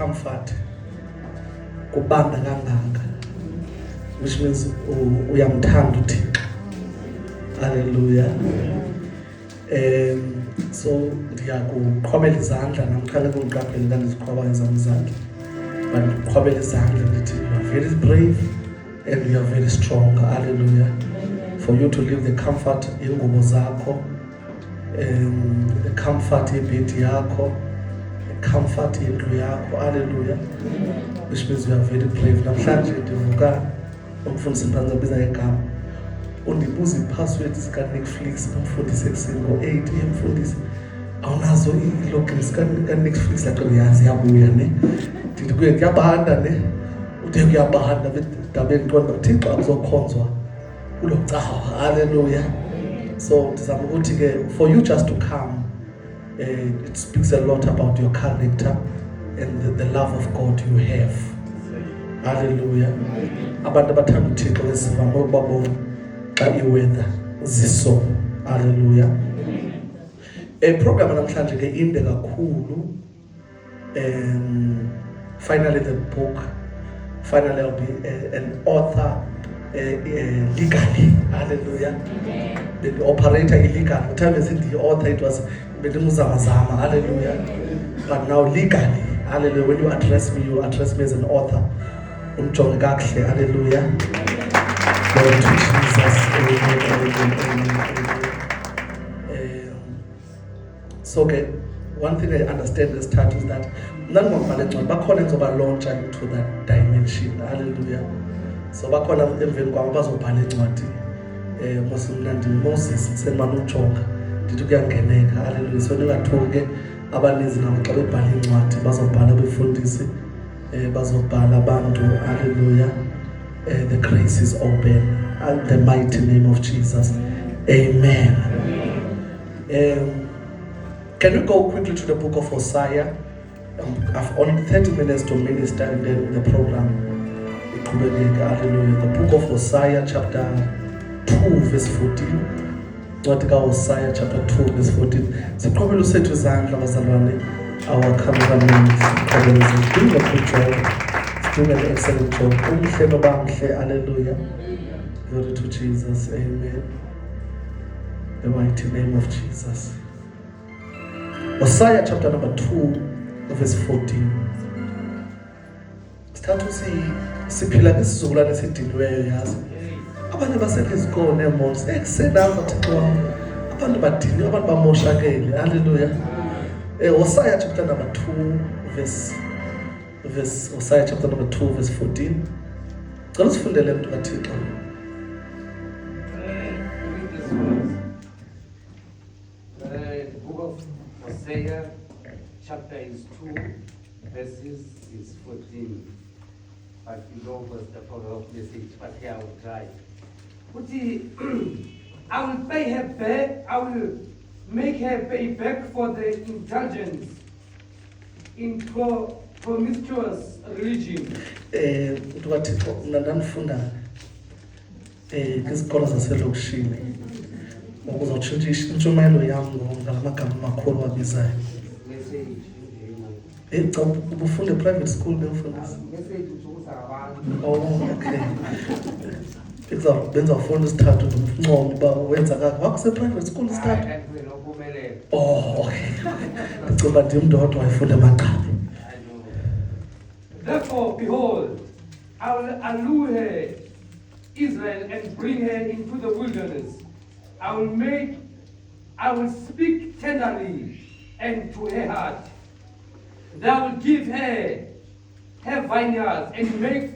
comfort kubanda kangaka, which means uyamthanda uThixo. Hallelujah. So ndiyakuqhobela izandla namkhale kungiqaphele kandiziqhoba ngezam izandla, but ndiqhobela izandla ndithi you are very brave and you are very strong. Hallelujah. For you to live the comfort yengubo zakho, the comfort yebhedi yakho, the comfort yendlu yakho. Hallelujah. Which means you are very brave. Namhlanje ndivuka umfundisi mphantsi abiza ngegama undibuza ipassword zika-Netflix, umfundisi ekuseni ngo-8 umfundisi awunazo i-logins ka-Netflix laqela yazi yabuya ne ndithi kuye kuyabanda ne uthe kuyabanda ndabe ndiqonda uThixo akuzokhonzwa kulo cawa. Hallelujah. So ndizama ukuthi ke for you just to come, it speaks a lot about your character and the love of God you have. Hallelujah. Abantu abathanda uThixo besivama ukubabona xa iweather ziso. Hallelujah. Program namhlanje ke inde kakhulu. Finally the book, finally I'll be an author legally. Hallelujah. The operator illegal. The time I said the author, it was bedimuzamazama. Hallelujah. But now legally. Hallelujah. When you address me, you address me as an author. Hallelujah. Glory to Jesus. So okay, one thing I understand this start is that none of my bakhona ngizoba launch into that dimension. Hallelujah. So bakhona emveni kwabo bazobhala incwadi Moses senimana uJonga ndithi kuyangeneka. Hallelujah. So ningathuke abaninzi nabo xa bebhala incwadi bazobhala befundisi bazobhala abantu. Hallelujah. The grace is open in the mighty name of Jesus. Amen. Can we go quickly to the book of Hosea? I've only 30 minutes to minister and then the program. Hallelujah. The book of Hosea chapter 2 verse 14. What about Hosea chapter 2 verse 14? So probably say to Zandla bazalwane, our cameraman is doing a good job. Doing an excellent job. Hallelujah. Glory to Jesus. Amen. The mighty name of Jesus. Hosea chapter number 2 verse 14. Start to see siphila nesizukulwane esidiniweyo yazi. Abantu basekezikone eMons ekuselaza Thixo wami. Abantu badini, abantu bamoshakele. Hallelujah. Hosea chapter number 2 verse Hosea chapter number 2 verse 14. Cela sifundele mntu kaThixo. The book of Hosea chapter is 2 verses is 14. But you know what's the power of message, but here I will try. I will pay her back, I will make her pay back for the indulgence in promiscuous religion. Uthixo ndandifunda kwizikolo zaselokishini ukuzotshintsha intshumayelo yam ngalamagama amakhulu wabizayo. Cha ubufunde private school nemfundisi. Oh, okay. Benza ufunda isithathu nomncomo uba wenza kaka wakuse private school isithathu. Oh, okay. Ndicinga ndim ndodwa wayefunda amagqabi. Therefore, behold, I will allure her, Israel, and bring her into the wilderness. I will speak tenderly and to her heart. I will give her vineyards and make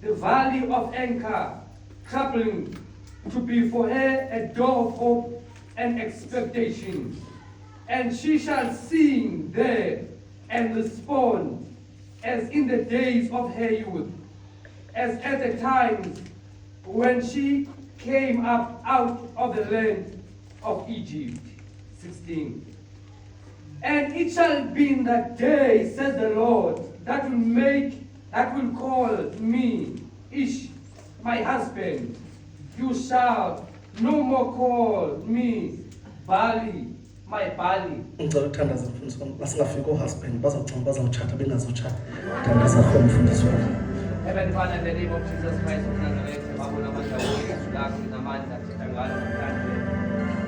the valley of Anchor troubling to be for her a door of hope and expectation. And she shall sing there and respond as in the days of her youth, as at the times when she came up out of the land of Egypt. 16. And it shall be in that day, says the Lord, that will call me Ish, my husband. You shall no more call me Bali, my body. Ngicela ukuthandaza mfundisi wami. Masingafika uhusband bazawuthatha bengazothatha. Thandaza khona mfundisi wami. Heavenly Father, in the name of Jesus Christ of Nazareth, babona amandla wethu lakho namandla thetha ngalo namhlanje.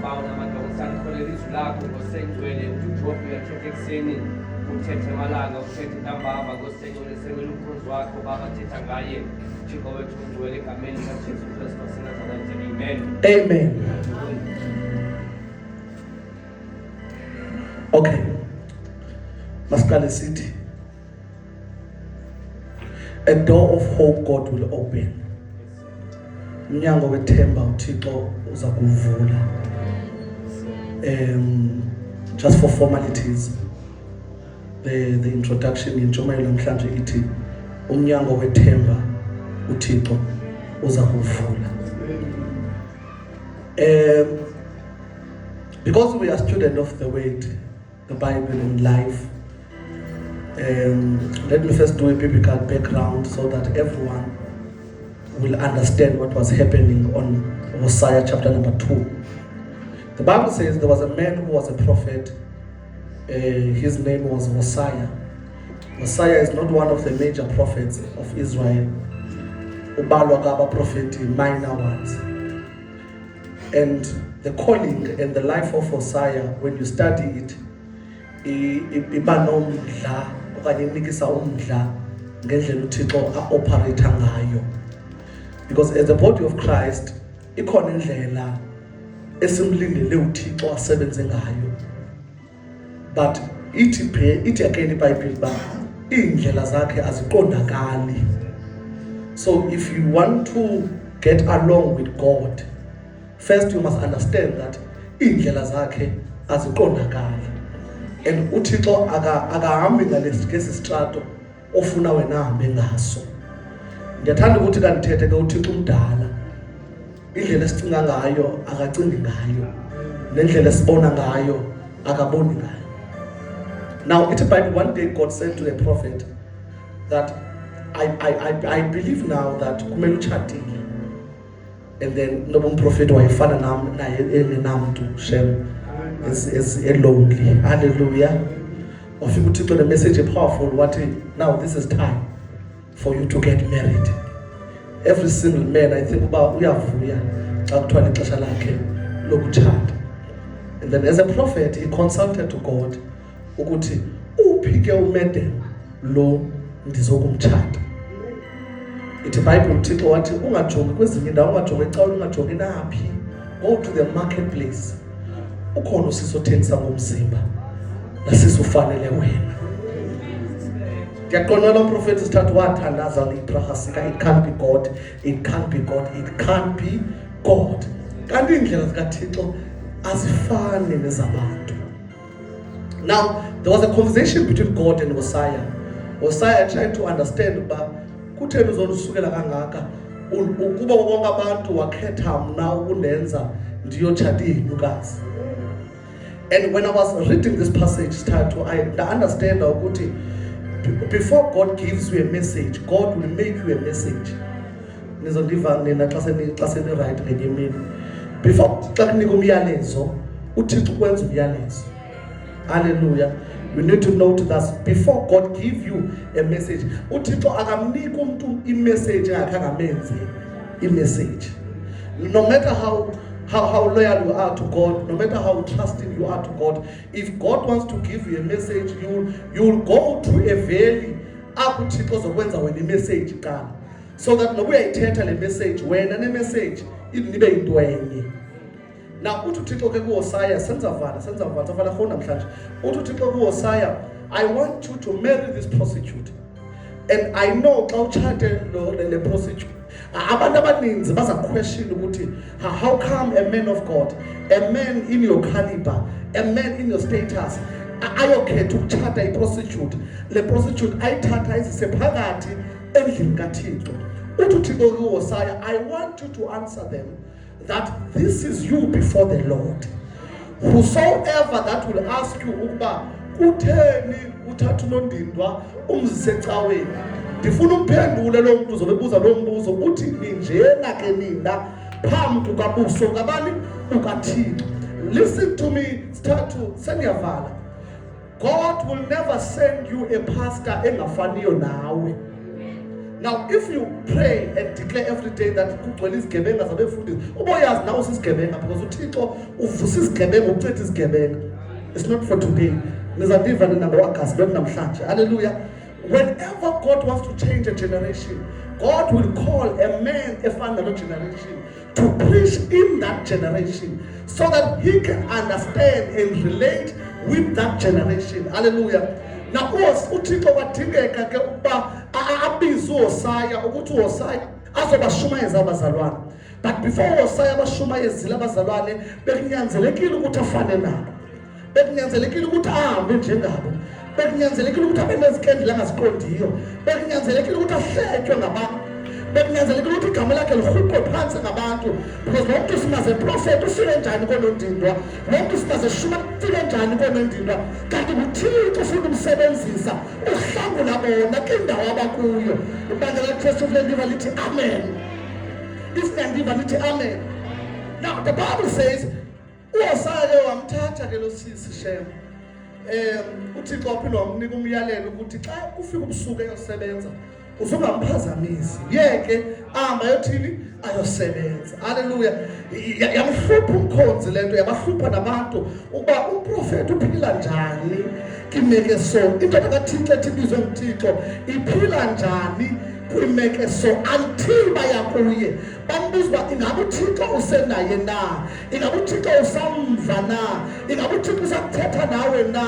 Babona amandla okusankholela izwi lakho ngosengcwele uJobe uyathetha ekuseni uthethe emalanga uthethe ntambama ngosengcwele semela umkhonzi wakho baba thetha ngaye Thixo wethu ungcwele egameni likaJesu Kristu waseNazaretha. Amen. Amen. Okay. Masiqale sithi a door of hope God will open. Umnyango wethemba uThixo uza kuvula. Just for formalities, the introduction intshumayelo namhlanje ithi umnyango wethemba uThixo uza kuvula. Because we are students of the word, the Bible and life, let me first do a biblical background so that everyone will understand what was happening on Hosea chapter number 2. The Bible says there was a man who was a prophet. His name was Hosea. Hosea is not one of the major prophets of Israel. Ubalwa kaba prophet minor ones. And the calling and the life of Hosea, when you study it, iba nomdla okanye inikisa umdla ngendlela uThixo a-operate ngayo. Because as the body of Christ, ikhona indlela esimlindele uThixo asebenze ngayo. But ithi again iBhayibheli ba indlela zakhe aziqondakali. So if you want to get along with God, first you must understand that indlela zakhe aziqondakali. And uThixo akahambi ngalesi strato ofuna wena hambe ngaso. Ndiyathanda ukuthi kanithethe ke uThixo umdala. Indlela esicinga ngayo akacingi ngayo. Nendlela esibona ngayo akaboni ngayo. Now, it's about one day God said to a prophet that I believe now that kumele uchatile. And then no prophet wayefana nam to Shem is lonely. Hallelujah. Of you to the message powerful what now this is time for you to get married. Every single man I think about uyavuya xa kuthiwa ixesha lakhe lokutshata. And then as a prophet he consulted to God ukuthi uphike umede lo ndizokumtshata. Ithi iBhayibheli uThixo wathi ungajongi kwezinye indawo, ungajongi ecaweni, ungajongi naphi. Go to the marketplace. Ukhona usisothengisa ngomzimba nasisufanele wena. Ndiyaqonda lo prophet sithathu wathandaza liprahasika, it can't be God, it can't be God, it can't be God. Kanti indlela zikaThixo azifani nezabantu. Now, there was a conversation between God and Hosea. Hosea tried to understand uba kutheni uzondisukela kangaka ukuba bonke abantu wakhetha mna ukundenza ndiyotshata iinyukazi. And when I was reading this passage, I understand ukuthi before God gives you a message, God will make you a message. Nizondiva nina xa seni right ngenye imini. Before xa kunika umyalezo, uThixo ukwenza umyalezo. Hallelujah. You need to note that before God give you a message, uThixo akamnika umuntu i-message akangamenzi i-message. No matter how loyal you are to God, no matter how trusting you are to God, if God wants to give you a message, you'll go to a valley apho uThixo zokwenza wena i-message qala. So that noba uyayithetha le message wena ne-message nibe yinto enye. Now, uthi uThixo ke kuHosea senza vala khona namhlanje. Uthi uThixo kuHosea, I want you to marry this prostitute. And I know xa utshate le prostitute, abantu abaninzi baza question ukuthi how come a man of God, a man in your caliber, a man in your status ayokhetha ukutshata iprostitute. Le prostitute ayithatha izise phakathi endlini kaThixo. Uthi uThixo kuHosea, I want you to answer them that this is you before the Lord. Whosoever that will ask you ukuba kutheni uthatha unondindwa umzise ecaweni, ndifuna umphendule lo mbuzo bebuza lo mbuzo uthi ninjena ke nina phambi kukabuso kabani ukaThixo. Listen to me, start to send your father. God will never send you a pastor engafaniyo nawe. Now, if you pray and declare every day that kugcwele izigebenga zabefundisi, uboyazi nawe usisigebenga because uThixo uvusa izigebenga ucitha izigebenga. It's not for today. Nizadiva nabo-August not namhlanje. Hallelujah. Whenever God wants to change a generation, God will call a man, a final generation, to preach in that generation so that he can understand and relate with that generation. Hallelujah. Now, uThixo kwadingeka ke ukuba abize uHosaya ukuthi uHosaya azobashumayeza abazalwane. But before uHosaya abashumayezile abazalwane, bekunyanzelekile ukuthi afane nabo. Bekunyanzelekile ukuthi ahambe njengabo. Bekunyanzelekile ukuthi abe nezikendlela angaziqondiyo. Bekunyanzelekile ukuthi ahletywe ngabantu. Bekunyanzelekile ukuthi igama lakhe lihuqwe phansi ngabantu. Because lo muntu simaze prophet ufike njani konondindwa. Lo muntu simaze shuma ufike njani konondindwa. Kanti uThixo ufuna umsebenzisa uhlangula bona kwindawo abakuyo. Ibandla laKristu liva lithi amen. Isinandiva lithi amen. Now the Bible says uHosaya wamthatha ke lo sisi Shem. uThixo waphinde wamnika umyalelo ukuthi xa kufika ubusuku eyosebenza uzungamphazamisi yeke ahamba yothini ayosebenza. Haleluya. Yamhlupha umkhonzi lento, yabahlupha nabantu ukuba umprofeti uphila njani kimekeso. Indoda kaThixo ethibizwe nguThixo iphila njani kwimekeso until baya kuye bambuza uba ingabe uThixo usenaye na, ingabe uThixo usamva na, ingabe uThixo usathetha nawe na.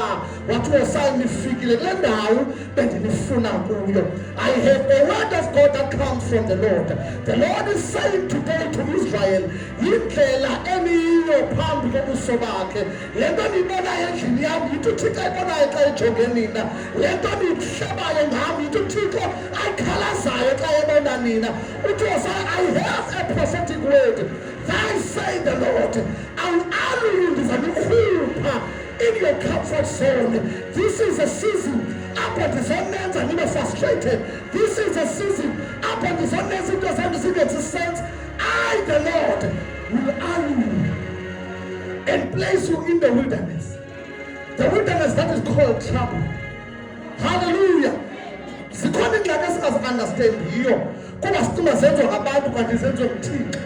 Wathi uHosaya nifikile kule ndawo bendinifuna kuyo. I have a word of God that comes from the Lord. The Lord is saying today to Israel, yindlela eniyo phambi kobuso bakhe. Le nto niyibonayo endlini yam yithi uThixo ayibonayo xa ejonge nina. Le nto niyihlabayo ngam yithi uThixo ayikhalazayo xa ebona nina. Uthi uHosaya, I have a prophetic word. Thus say the Lord, in your comfort zone. This is a season upon the zonenza and you're frustrated. This is a season upon the zonenza into the sense I, the Lord, will arm you and place you in the wilderness. The wilderness that is called trouble. Hallelujah. Zikhona indlela esingazi-understandiyo kuba sicinga zenziwa ngabantu kanti zenziwa nguThixo.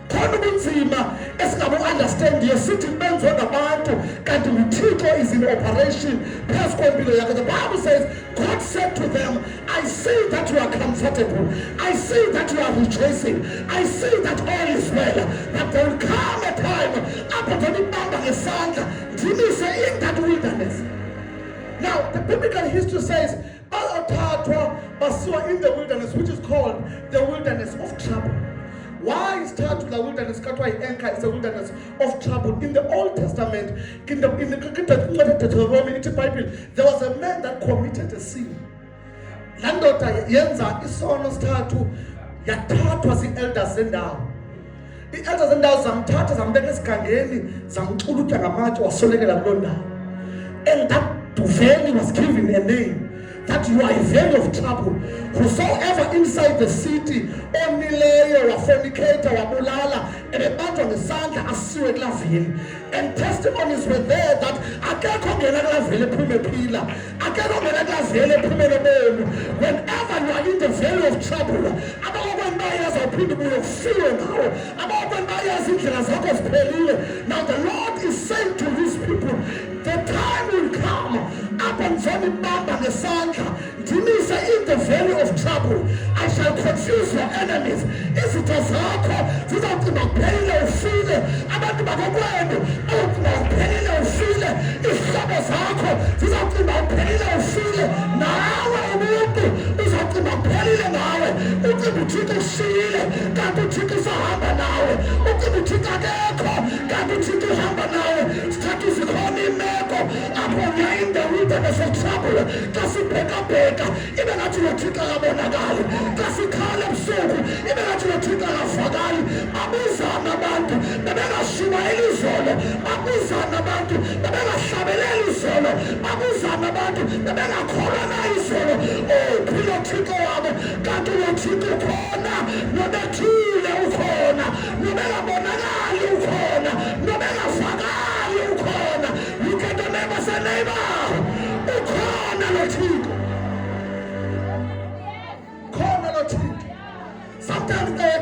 Khona ubunzima esingabu-understandiyo sithi benziwe ngabantu kanti uThixo is in operation phezu kwempilo yakhe. The Bible says God said to them, I see that you are comfortable, I see that you are rejoicing, I see that all is well, but there will come a time apho ndinibamba ngesandla ndimise in that wilderness. Now the biblical history says bayothathwa basiwa in the wilderness, which is called the wilderness of trouble. Why is Tatu the wilderness? Anchor is the wilderness of trouble. In the Old Testament, in the Bible, there was a man that committed a sin. Landota yenza isono statu yathathwa zi-elders zendawo. I-elders zendawo zamthatha zambeka esigangeni zamxulutha ngamatshe wasolekela kuloo ndawo. And that valley was given a name. That you are a valley of trouble. Whosoever inside the city onileyo wafornicator wabulala ebebanjwa ngesandla asiwe kulaa valley. And testimonies were there that akekho ongena kulaa valley ephume ephila, akekho ongena kulaa valley ephume nobomi. Whenever you are in the valley of trouble, abakokweni bayazi awuphinde ubuye ufiwe ngawo, abakokweni bayazi indlela zakho ziphelile. Now the Lord is saying to his people, the time will come upon zonibamba ngesandla ndimise in the valley of trouble. I shall confuse your enemies. Izitho zakho zizawucima kuphelile ufile, abantu bakokwenu bazawucima kuphelile ufile, izihlobo zakho zizawucima kuphelile ufile, nawe umuntu uzawucima kuphelile nawe. Ucima uThixo ushiyile kanti uThixo usahamba nawe, ucima uThixo akekho kanti uThixo uhamba nawe. Sithatha zikhona imeko apho uya in the wilderness of trouble. Xa sibhekabheka ibe ngathi uThixo akabonakali, xa sikhala ebusuku ibe ngathi uThixo akavakali. Babuzana abantu bebengashumayeli izolo, babuzana abantu bebengahlabeleli izolo, babuzana abantu bebengakholwa na izolo. Oh, phila uThixo wabo kanti uThixo ukhona, nobethule ukhona, nobengabonakali ukhona, nobengavakali after